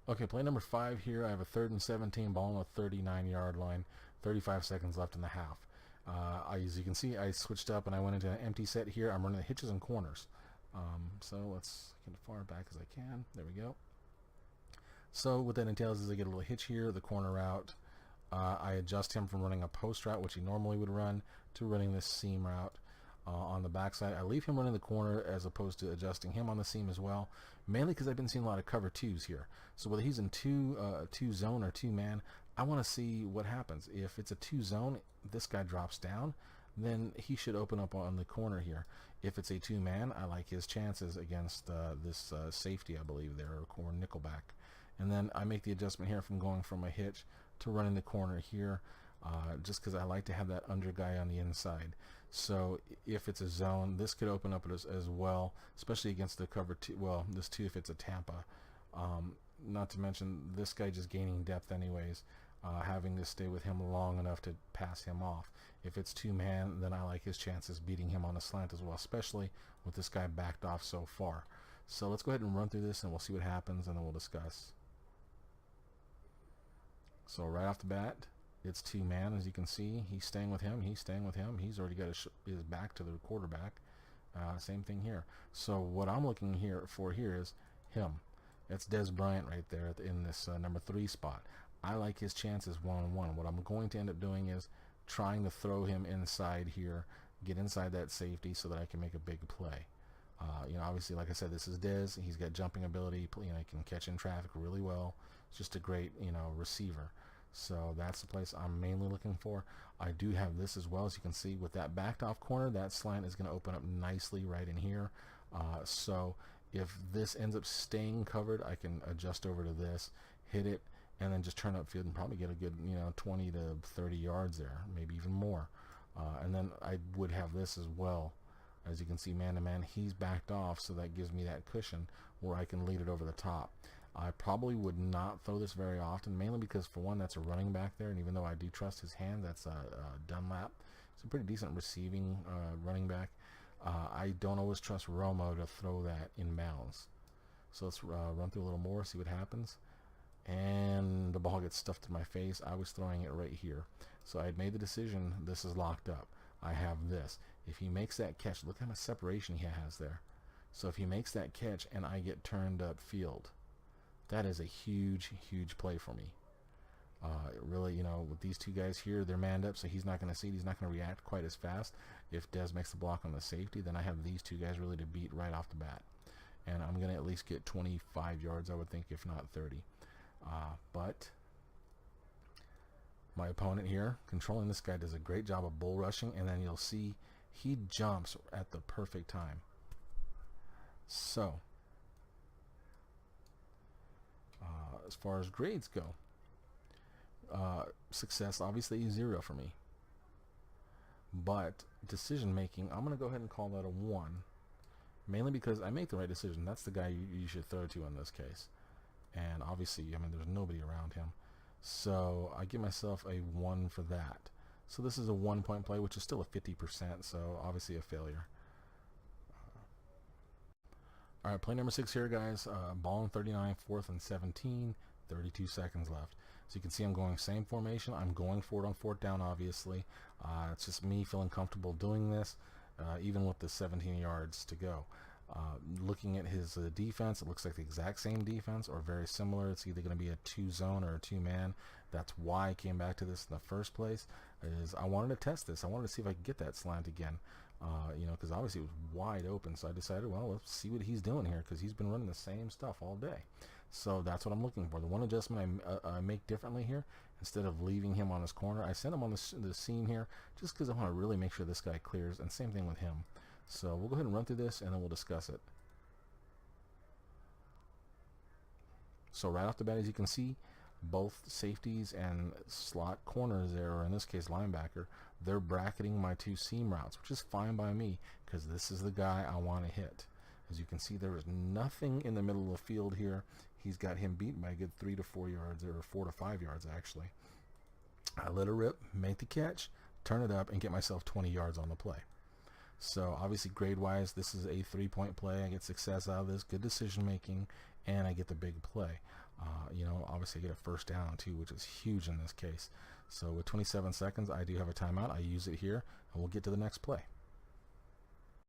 Okay, play number 5 here. I have a 3rd and 17, ball on the 39-yard line, 35 seconds left in the half. As you can see, I switched up and I went into an empty set here. I'm running the hitches and corners. So let's get as far back as I can. There we go. So what that entails is I get a little hitch here, the corner route. I adjust him from running a post route, which he normally would run, to running this seam route. On the backside, I leave him running the corner as opposed to adjusting him on the seam as well, mainly because I've been seeing a lot of cover twos here. So whether he's in two zone or two man, I want to see what happens. If it's a two zone, this guy drops down, then he should open up on the corner here. If it's a two man, I like his chances against this safety, I believe there, or nickelback. And then I make the adjustment here from going from a hitch to running the corner here, just because I like to have that under guy on the inside. So if it's a zone, this could open up as well, especially against the cover two. Well, this too if it's a Tampa. Not to mention this guy just gaining depth anyways, having to stay with him long enough to pass him off. If it's two man, then I like his chances beating him on a slant as well, especially with this guy backed off so far. So let's go ahead and run through this and we'll see what happens and then we'll discuss. So right off the bat, it's two man, as you can see. He's staying with him. He's staying with him. He's already got his back to the quarterback. Same thing here. So what I'm looking for here is him. That's Des Bryant right there in this number 3 spot. I like his chances one-on-one. What I'm going to end up doing is trying to throw him inside here, get inside that safety so that I can make a big play. Obviously, like I said, this is Des. He's got jumping ability. He can catch in traffic really well. It's just a great, receiver. So that's the place I'm mainly looking for. I do have this as well. As you can see, with that backed off corner, that slant is going to open up nicely right in here. So if this ends up staying covered, I can adjust over to this, hit it, and then just turn upfield and probably get a good 20 to 30 yards there, maybe even more. And then I would have this as well. As you can see, man to man, he's backed off, so that gives me that cushion where I can lead it over the top. I probably would not throw this very often, mainly because, for one, that's a running back there, and even though I do trust his hand, that's Dunlap. It's a pretty decent receiving running back. I don't always trust Romo to throw that in bounds. So let's run through a little more, see what happens. And the ball gets stuffed in my face. I was throwing it right here. So I had made the decision, this is locked up. I have this. If he makes that catch, look how much separation he has there. So if he makes that catch and I get turned up field, that is a huge, huge play for me. Really, with these two guys here, they're manned up, so he's not going to see it. He's not going to react quite as fast. If Des makes the block on the safety, then I have these two guys really to beat right off the bat. And I'm going to at least get 25 yards, I would think, if not 30. But my opponent here, controlling this guy, does a great job of bull rushing, and then you'll see he jumps at the perfect time. So, as far as grades go, success obviously is 0 for me. But decision making, I'm going to go ahead and call that a 1. Mainly because I make the right decision. That's the guy you should throw to in this case. And obviously, there's nobody around him. So I give myself a 1 for that. So this is a 1-point play, which is still a 50%, so obviously a failure. All right, play number 6 here, guys. Ball on 39, 4th and 17, 32 seconds left. So you can see I'm going same formation. I'm going for it on 4th down, obviously. It's just me feeling comfortable doing this, even with the 17 yards to go. Looking at his defense, it looks like the exact same defense or very similar. It's either going to be a 2-zone or a 2-man. That's why I came back to this in the first place, is I wanted to test this. I wanted to see if I could get that slant again, because obviously it was wide open. So I decided, well, let's see what he's doing here, because he's been running the same stuff all day. So that's what I'm looking for. The one adjustment I make differently here, instead of leaving him on his corner, I send him on the seam here just because I want to really make sure this guy clears, and same thing with him. So we'll go ahead and run through this and then we'll discuss it. So right off the bat, as you can see, both safeties and slot corners there, or in this case linebacker, they're bracketing my 2 seam routes, which is fine by me because this is the guy I want to hit. As you can see, there is nothing in the middle of the field here. He's got him beat by a good 3 to 4 yards, or 4 to 5 yards actually. I let it rip, make the catch, turn it up, and get myself 20 yards on the play. So obviously grade-wise, this is a 3-point play. I get success out of this, good decision-making, and I get the big play. You know, obviously get a first down too, which is huge in this case. So with 27 seconds, I do have a timeout. I use it here, and we'll get to the next play.